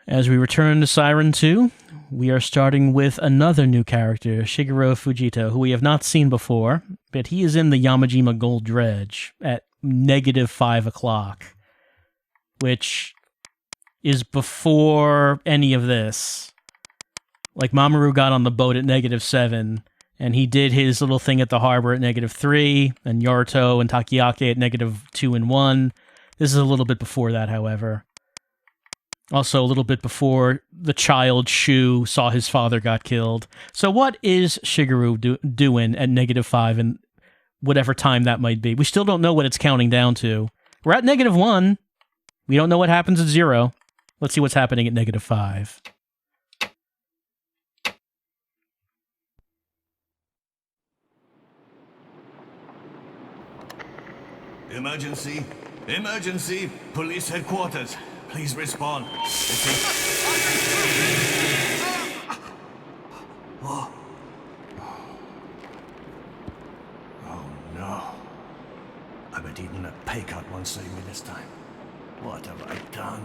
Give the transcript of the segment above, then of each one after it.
As we return to Siren 2, we are starting with another new character, Shigeru Fujita, who we have not seen before, but he is in the Yamajima Gold Dredge at -5 o'clock, which is before any of this. Like, Mamoru got on the boat at -7, and he did his little thing at the harbor at -3, and Yaruto and Takiake at -2 and 1. This is a little bit before that, however. Also, a little bit before the child Shu saw his father got killed. So what is Shigeru doing at -5 and whatever time that might be? We still don't know what it's counting down to. We're at -1. We don't know what happens at 0. Let's see what's happening at -5. Emergency! Emergency! Police headquarters! Please respond. Oh no. I bet even a pay cut won't save me this time. What have I done?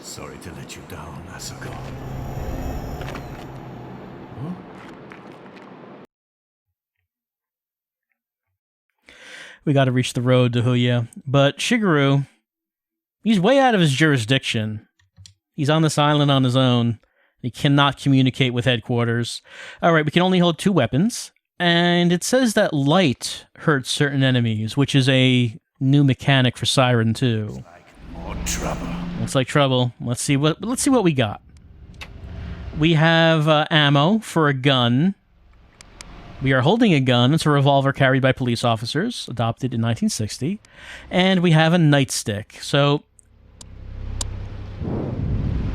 Sorry to let you down, Asuko. Huh? We gotta reach the road to Houya. But Shigeru, he's way out of his jurisdiction. He's on this island on his own. He cannot communicate with headquarters. Alright, we can only hold 2 weapons. And it says that light hurts certain enemies, which is a new mechanic for Siren 2. More trouble. Looks like trouble. Let's see what we got. We have ammo for a gun. We are holding a gun. It's a revolver carried by police officers, adopted in 1960. And we have a nightstick. So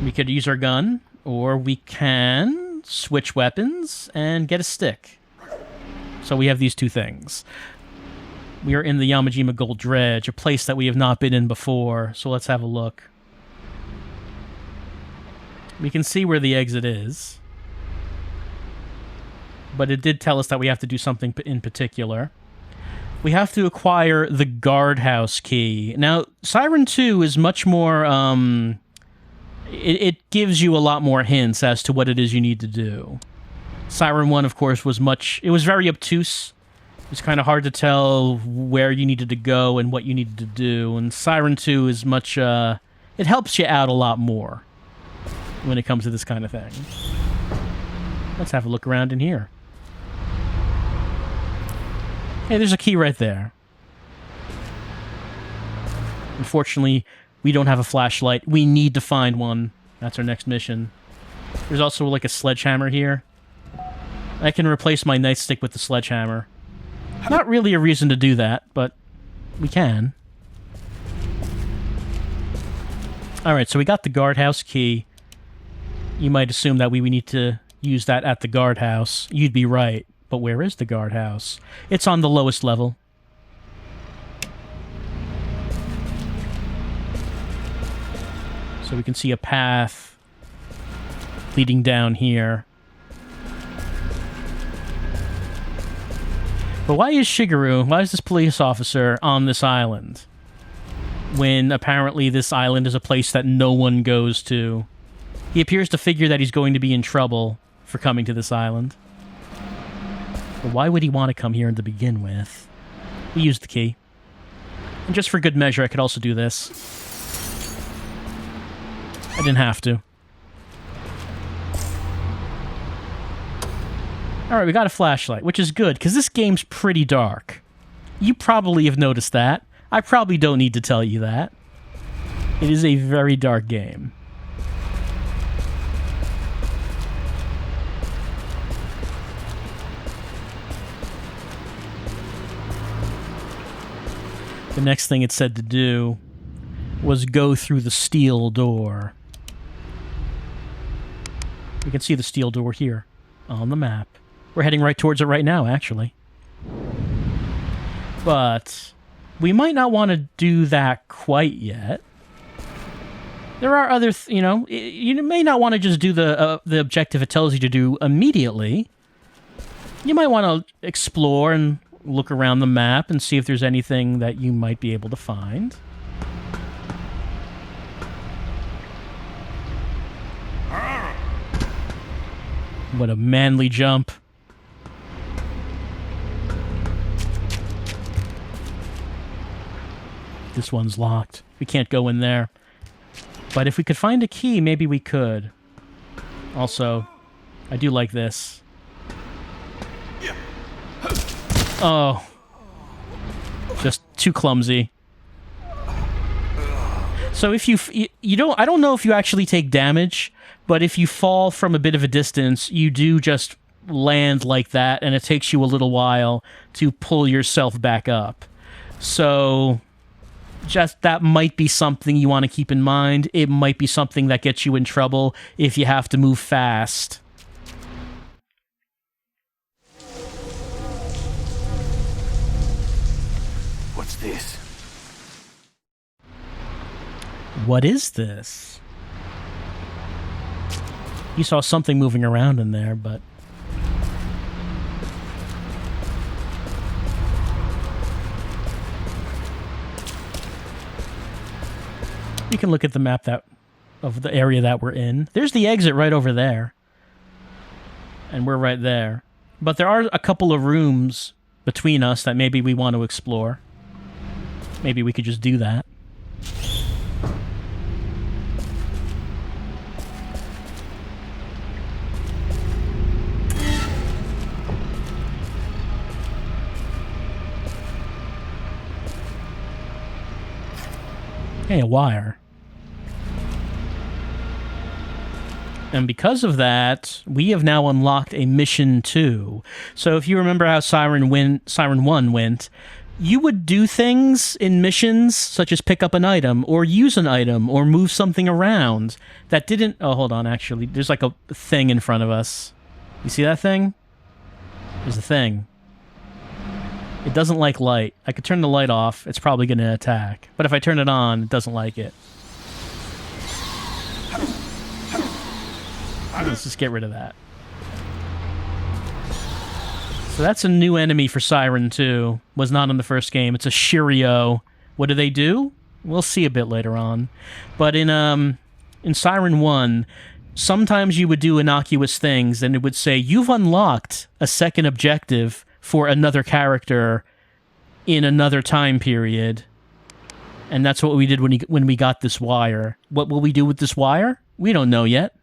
we could use our gun, or we can switch weapons and get a stick. So we have these 2 things. We are in the Yamajima Gold Dredge, a place that we have not been in before. So let's have a look. We can see where the exit is. But it did tell us that we have to do something in particular. We have to acquire the guardhouse key. Now, Siren 2 is much more... It gives you a lot more hints as to what it is you need to do. Siren 1, of course, was much... It was very obtuse. It was kind of hard to tell where you needed to go and what you needed to do. And Siren 2 is much... it helps you out a lot more when it comes to this kind of thing. Let's have a look around in here. Hey, there's a key right there. Unfortunately, we don't have a flashlight. We need to find one. That's our next mission. There's also like a sledgehammer here. I can replace my nightstick with the sledgehammer. Not really a reason to do that, but we can. Alright, so we got the guardhouse key. You might assume that we need to use that at the guardhouse. You'd be right. But where is the guardhouse? It's on the lowest level. So we can see a path leading down here. But why is this police officer on this island? When apparently this island is a place that no one goes to. He appears to figure that he's going to be in trouble for coming to this island. But why would he want to come here to begin with? We used the key. And just for good measure, I could also do this. I didn't have to. Alright, we got a flashlight, which is good, because this game's pretty dark. You probably have noticed that. I probably don't need to tell you that. It is a very dark game. The next thing it said to do was go through the steel door. You can see the steel door here on the map. We're heading right towards it right now, actually. But we might not want to do that quite yet. There are other, you may not want to just do the objective it tells you to do immediately. You might want to explore and look around the map and see if there's anything that you might be able to find. What a manly jump. This one's locked. We can't go in there. But if we could find a key, maybe we could. Also, I do like this. Oh. Just too clumsy. So if you don't, I don't know if you actually take damage, but if you fall from a bit of a distance, you do just land like that, and it takes you a little while to pull yourself back up. So just that might be something you want to keep in mind. It might be something that gets you in trouble if you have to move fast. What's this? What is this? You saw something moving around in there, but... You can look at the map of the area that we're in. There's the exit right over there. And we're right there. But there are a couple of rooms between us that maybe we want to explore. Maybe we could just do that. Hey, a wire. And because of that, we have now unlocked a mission 2. So if you remember how Siren 1 went, you would do things in missions, such as pick up an item, or use an item, or move something around, that didn't... Oh, hold on, actually. There's like a thing in front of us. You see that thing? There's a thing. It doesn't like light. I could turn the light off. It's probably going to attack. But if I turn it on, it doesn't like it. Let's just get rid of that. So that's a new enemy for Siren 2. Was not in the first game. It's a Shiryo. What do they do? We'll see a bit later on. But in Siren 1, sometimes you would do innocuous things, and it would say, you've unlocked a second objective for another character in another time period. And that's what we did when we got this wire. What will we do with this wire? We don't know yet.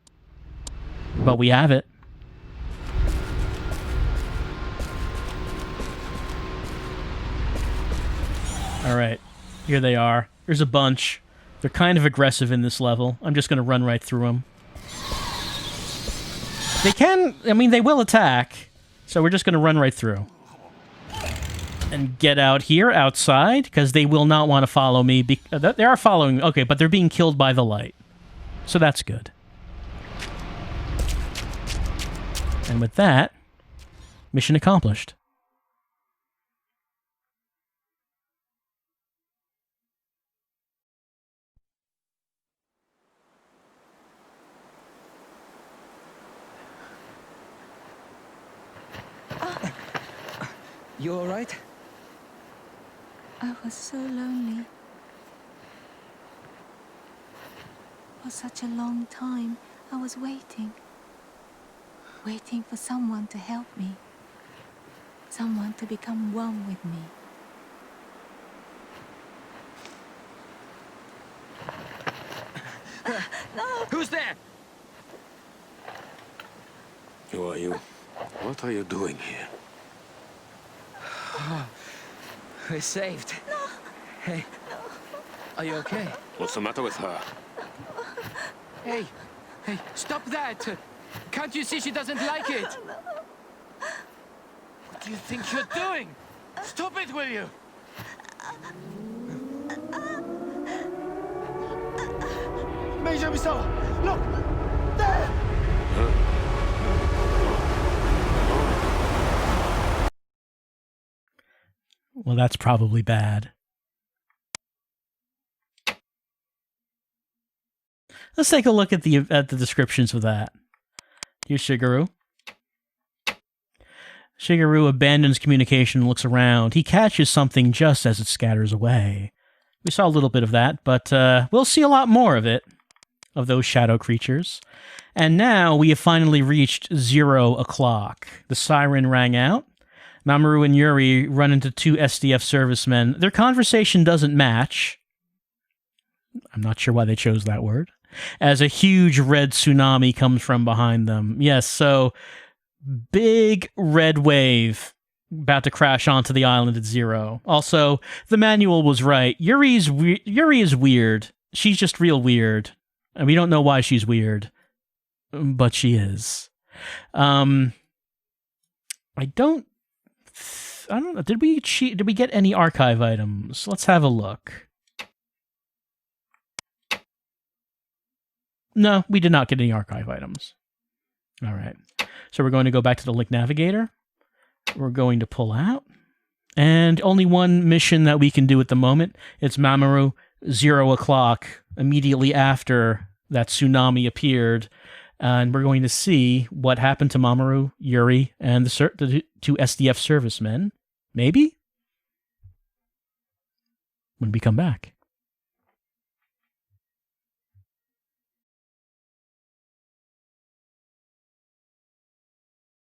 But we have it. Alright, here they are. There's a bunch. They're kind of aggressive in this level. I'm just going to run right through them. They can... I mean, they will attack. So we're just going to run right through. And get out here, outside, because they will not want to follow me. They are following... Okay, but they're being killed by the light. So that's good. And with that, mission accomplished. You all right? I was so lonely. For such a long time, I was waiting. Waiting for someone to help me. Someone to become one with me. No! Who's there? Who are you? What are you doing here? We're saved. No. Hey. No. Are you okay? What's the matter with her? Hey. Hey, stop that! Can't you see she doesn't like it? What do you think you're doing? Stop it, will you? Meiji-san! Look! There! Well, that's probably bad. Let's take a look at the descriptions of that. Here's Shigeru. Shigeru abandons communication and looks around. He catches something just as it scatters away. We saw a little bit of that, but we'll see a lot more of it of those shadow creatures. And now we have finally reached 0 o'clock. The siren rang out. Mamoru and Yuri run into 2 SDF servicemen. Their conversation doesn't match. I'm not sure why they chose that word. As a huge red tsunami comes from behind them. Yes, so big red wave about to crash onto the island at 0. Also, the manual was right. Yuri is weird. She's just real weird. And we don't know why she's weird. But she is. I don't know. Did we get any archive items? Let's have a look. No, we did not get any archive items. All right. So we're going to go back to the Link Navigator. We're going to pull out. And only one mission that we can do at the moment. It's Mamoru, 0 o'clock, immediately after that tsunami appeared. And we're going to see what happened to Mamoru, Yuri, and the 2 SDF servicemen. Maybe? When we come back.